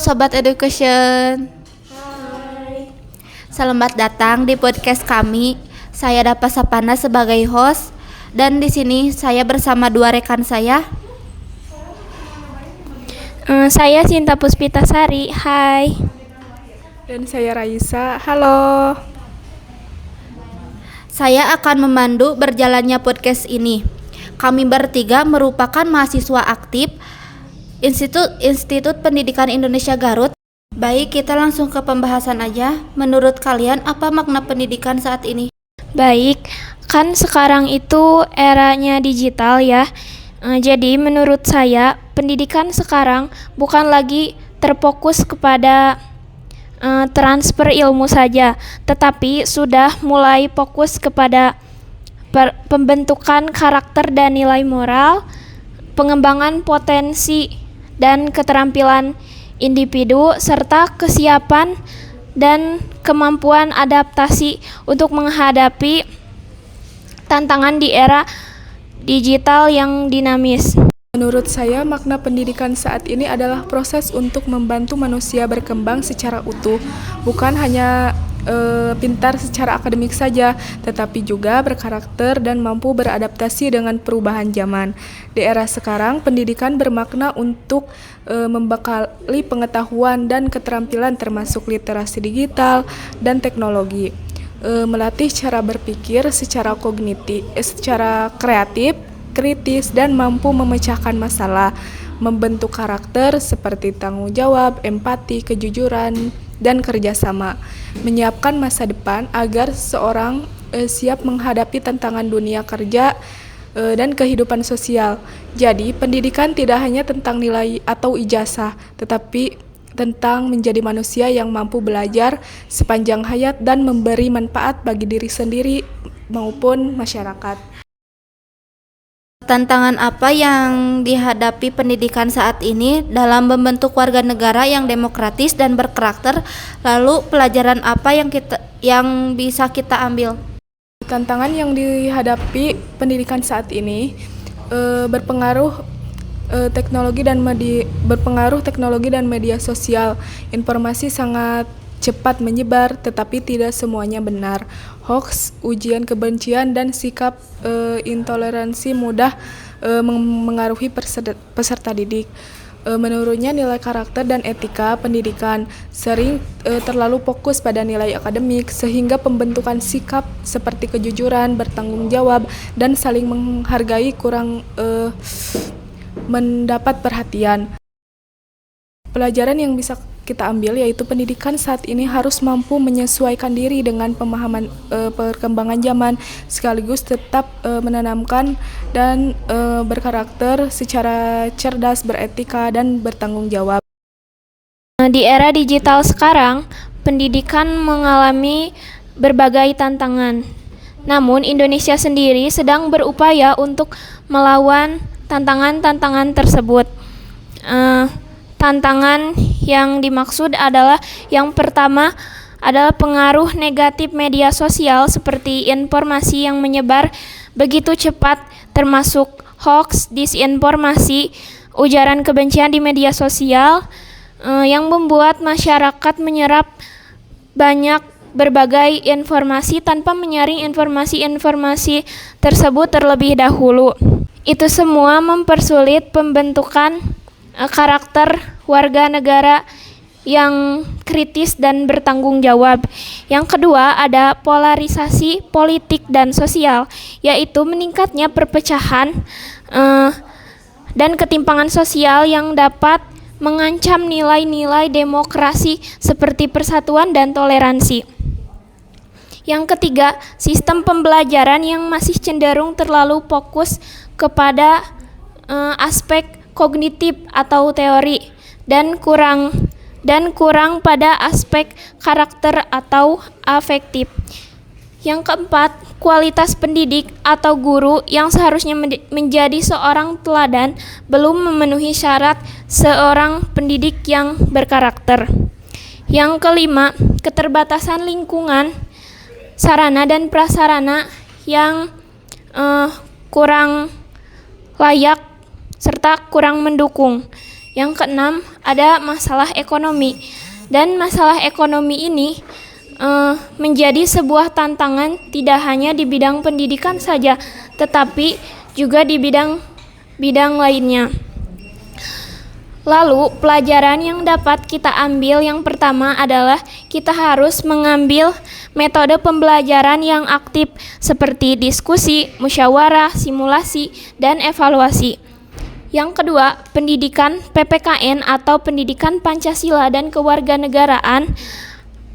Sobat Education. Hai. Selamat datang di podcast kami. Saya Dapa Sapana sebagai host dan di sini saya bersama dua rekan saya. Saya Sinta Puspitasari. Hai. Dan saya Raisa. Halo. Saya akan memandu berjalannya podcast ini. Kami bertiga merupakan mahasiswa aktif Institut Pendidikan Indonesia Garut. Baik, kita langsung ke pembahasan aja. Menurut kalian apa makna pendidikan saat ini? Baik, kan sekarang itu eranya digital ya. Jadi menurut saya pendidikan sekarang bukan lagi terfokus kepada transfer ilmu saja, tetapi sudah mulai fokus kepada pembentukan karakter dan nilai moral, pengembangan potensi dan keterampilan individu, serta kesiapan dan kemampuan adaptasi untuk menghadapi tantangan di era digital yang dinamis. Menurut saya, makna pendidikan saat ini adalah proses untuk membantu manusia berkembang secara utuh, bukan hanya pintar secara akademik saja, tetapi juga berkarakter dan mampu beradaptasi dengan perubahan zaman. Di era sekarang, pendidikan bermakna untuk membekali pengetahuan dan keterampilan termasuk literasi digital dan teknologi, melatih cara berpikir secara secara kreatif, kritis, dan mampu memecahkan masalah, membentuk karakter seperti tanggung jawab, empati, kejujuran, dan kerjasama, menyiapkan masa depan agar seseorang siap menghadapi tantangan dunia kerja dan kehidupan sosial. Jadi, pendidikan tidak hanya tentang nilai atau ijazah, tetapi tentang menjadi manusia yang mampu belajar sepanjang hayat dan memberi manfaat bagi diri sendiri maupun masyarakat. Tantangan apa yang dihadapi pendidikan saat ini dalam membentuk warga negara yang demokratis dan berkarakter? Lalu pelajaran apa yang bisa kita ambil? Tantangan yang dihadapi pendidikan saat ini berpengaruh teknologi dan media sosial. Informasi sangat cepat menyebar, tetapi tidak semuanya benar. Hoax, ujian kebencian, dan sikap intoleransi mudah mengaruhi peserta didik. Menurunnya nilai karakter dan etika pendidikan sering terlalu fokus pada nilai akademik, sehingga pembentukan sikap seperti kejujuran, bertanggung jawab, dan saling menghargai kurang mendapat perhatian. Pelajaran yang bisa kita ambil yaitu pendidikan saat ini harus mampu menyesuaikan diri dengan pemahaman perkembangan zaman, sekaligus tetap menanamkan dan berkarakter secara cerdas, beretika, dan bertanggung jawab. Di era digital sekarang, pendidikan mengalami berbagai tantangan. Namun Indonesia sendiri sedang berupaya untuk melawan tantangan-tantangan tersebut. Tantangan yang dimaksud adalah yang pertama adalah pengaruh negatif media sosial seperti informasi yang menyebar begitu cepat, termasuk hoax, disinformasi, ujaran kebencian di media sosial yang membuat masyarakat menyerap banyak berbagai informasi tanpa menyaring informasi-informasi tersebut terlebih dahulu. Itu semua mempersulit pembentukan karakter warga negara yang kritis dan bertanggung jawab. Yang kedua ada polarisasi politik dan sosial, yaitu meningkatnya perpecahan dan ketimpangan sosial yang dapat mengancam nilai-nilai demokrasi seperti persatuan dan toleransi. Yang ketiga, sistem pembelajaran yang masih cenderung terlalu fokus kepada aspek kognitif atau teori dan kurang pada aspek karakter atau afektif. Yang keempat, kualitas pendidik atau guru yang seharusnya menjadi seorang teladan belum memenuhi syarat seorang pendidik yang berkarakter. Yang kelima, keterbatasan lingkungan, sarana dan prasarana yang kurang layak serta kurang mendukung. Yang keenam, ada masalah ekonomi. Dan masalah ekonomi ini menjadi sebuah tantangan tidak hanya di bidang pendidikan saja, tetapi juga di bidang lainnya. Lalu, pelajaran yang dapat kita ambil yang pertama adalah kita harus mengambil metode pembelajaran yang aktif seperti diskusi, musyawarah, simulasi, dan evaluasi. Yang kedua, pendidikan PPKN atau pendidikan Pancasila dan kewarganegaraan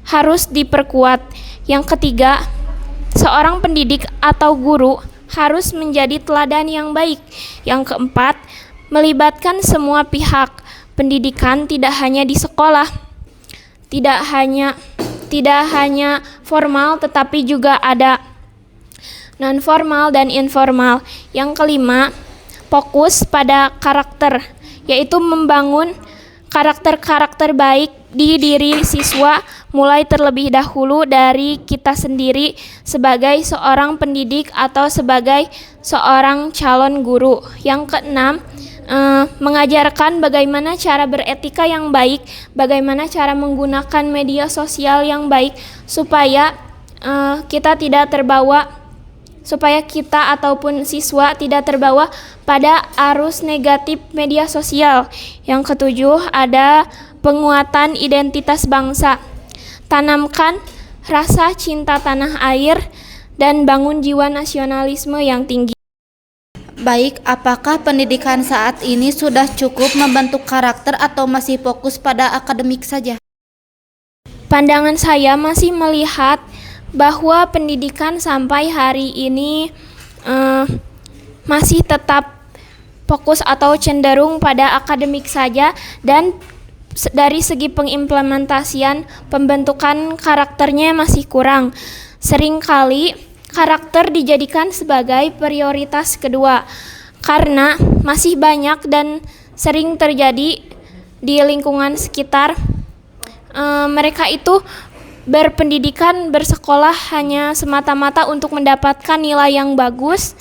harus diperkuat. Yang ketiga, seorang pendidik atau guru harus menjadi teladan yang baik. Yang keempat, melibatkan semua pihak. Pendidikan tidak hanya di sekolah, tidak hanya formal, tetapi juga ada non formal dan informal. Yang kelima, fokus pada karakter, yaitu membangun karakter-karakter baik di diri siswa mulai terlebih dahulu dari kita sendiri sebagai seorang pendidik atau sebagai seorang calon guru. Yang keenam, mengajarkan bagaimana cara beretika yang baik, bagaimana cara menggunakan media sosial yang baik supaya kita ataupun siswa tidak terbawa pada arus negatif media sosial. Yang ketujuh, ada penguatan identitas bangsa. Tanamkan rasa cinta tanah air dan bangun jiwa nasionalisme yang tinggi. Baik, apakah pendidikan saat ini sudah cukup membentuk karakter atau masih fokus pada akademik saja? Pandangan saya masih melihat bahwa pendidikan sampai hari ini masih tetap fokus atau cenderung pada akademik saja, dan dari segi pengimplementasian pembentukan karakternya masih kurang. Seringkali karakter dijadikan sebagai prioritas kedua karena masih banyak dan sering terjadi di lingkungan sekitar. Mereka itu berpendidikan, bersekolah hanya semata-mata untuk mendapatkan nilai yang bagus.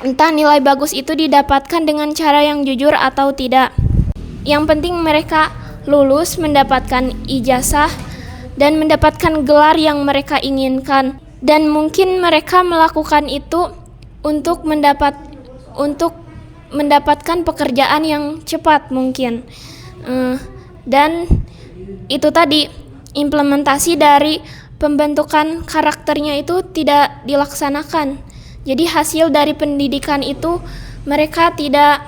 Entah nilai bagus itu didapatkan dengan cara yang jujur atau tidak. Yang penting mereka lulus, mendapatkan ijazah, dan mendapatkan gelar yang mereka inginkan. Dan mungkin mereka melakukan itu untuk mendapatkan pekerjaan yang cepat mungkin. Dan itu tadi, implementasi dari pembentukan karakternya itu tidak dilaksanakan. Jadi hasil dari pendidikan itu mereka tidak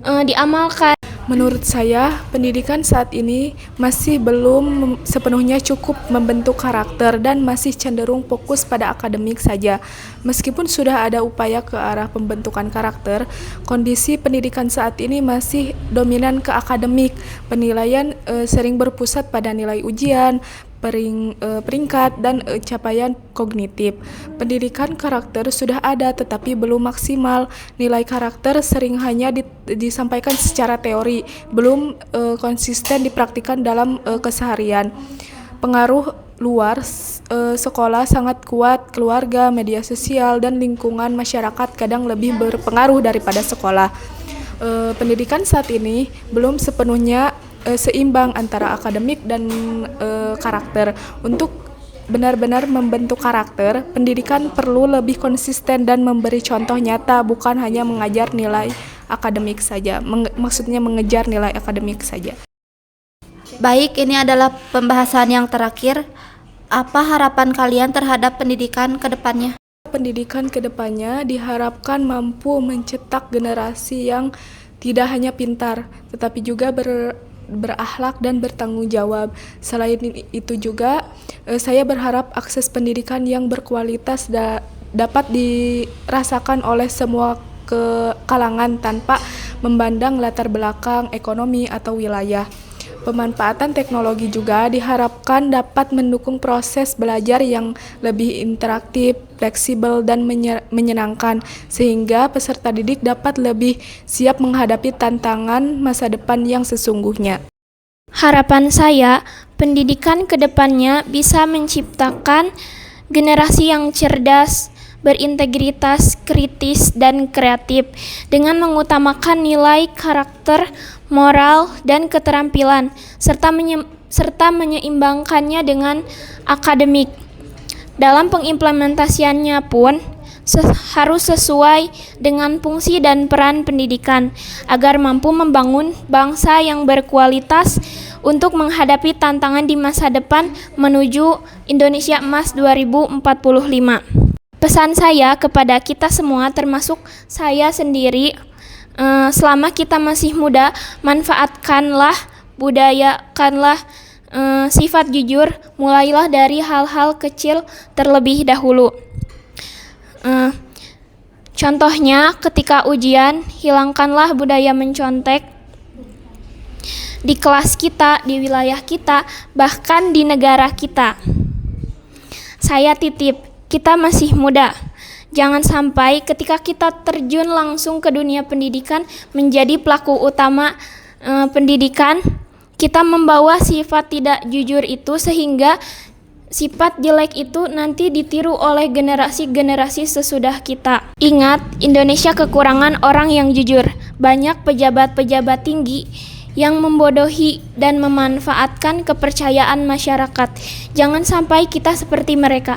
diamalkan. Menurut saya, pendidikan saat ini masih belum sepenuhnya cukup membentuk karakter dan masih cenderung fokus pada akademik saja. Meskipun sudah ada upaya ke arah pembentukan karakter, kondisi pendidikan saat ini masih dominan ke akademik. Penilaian sering berpusat pada nilai ujian, peringkat, dan capaian kognitif. Pendidikan karakter sudah ada tetapi belum maksimal. Nilai karakter sering hanya disampaikan secara teori, belum konsisten dipraktikkan dalam keseharian. Pengaruh luar sekolah sangat kuat, keluarga, media sosial, dan lingkungan masyarakat kadang lebih berpengaruh daripada sekolah. Pendidikan saat ini belum sepenuhnya seimbang antara akademik dan karakter. Untuk benar-benar membentuk karakter, pendidikan perlu lebih konsisten dan memberi contoh nyata, bukan hanya mengajar nilai akademik saja. Maksudnya mengejar nilai akademik saja. Baik, ini adalah pembahasan yang terakhir. Apa harapan kalian terhadap pendidikan ke depannya? Pendidikan ke depannya diharapkan mampu mencetak generasi yang tidak hanya pintar, tetapi juga berakhlak dan bertanggung jawab. Selain itu juga, saya berharap akses pendidikan yang berkualitas dapat dirasakan oleh semua kalangan tanpa memandang latar belakang ekonomi atau wilayah. Pemanfaatan teknologi juga diharapkan dapat mendukung proses belajar yang lebih interaktif, fleksibel, dan menyenangkan, sehingga peserta didik dapat lebih siap menghadapi tantangan masa depan yang sesungguhnya. Harapan saya, pendidikan ke depannya bisa menciptakan generasi yang cerdas, berintegritas, kritis, dan kreatif dengan mengutamakan nilai karakter, moral, dan keterampilan serta menyeimbangkannya dengan akademik. Dalam pengimplementasiannya pun harus sesuai dengan fungsi dan peran pendidikan agar mampu membangun bangsa yang berkualitas untuk menghadapi tantangan di masa depan menuju Indonesia Emas 2045. Pesan saya kepada kita semua termasuk saya sendiri, selama kita masih muda, manfaatkanlah, budayakanlah sifat jujur, mulailah dari hal-hal kecil terlebih dahulu. Contohnya ketika ujian, hilangkanlah budaya mencontek di kelas kita, di wilayah kita, bahkan di negara kita. Saya titip, kita masih muda. Jangan sampai ketika kita terjun langsung ke dunia pendidikan menjadi pelaku utama pendidikan, kita membawa sifat tidak jujur itu sehingga sifat jelek itu nanti ditiru oleh generasi-generasi sesudah kita. Ingat, Indonesia kekurangan orang yang jujur. Banyak pejabat-pejabat tinggi yang membodohi dan memanfaatkan kepercayaan masyarakat. Jangan sampai kita seperti mereka.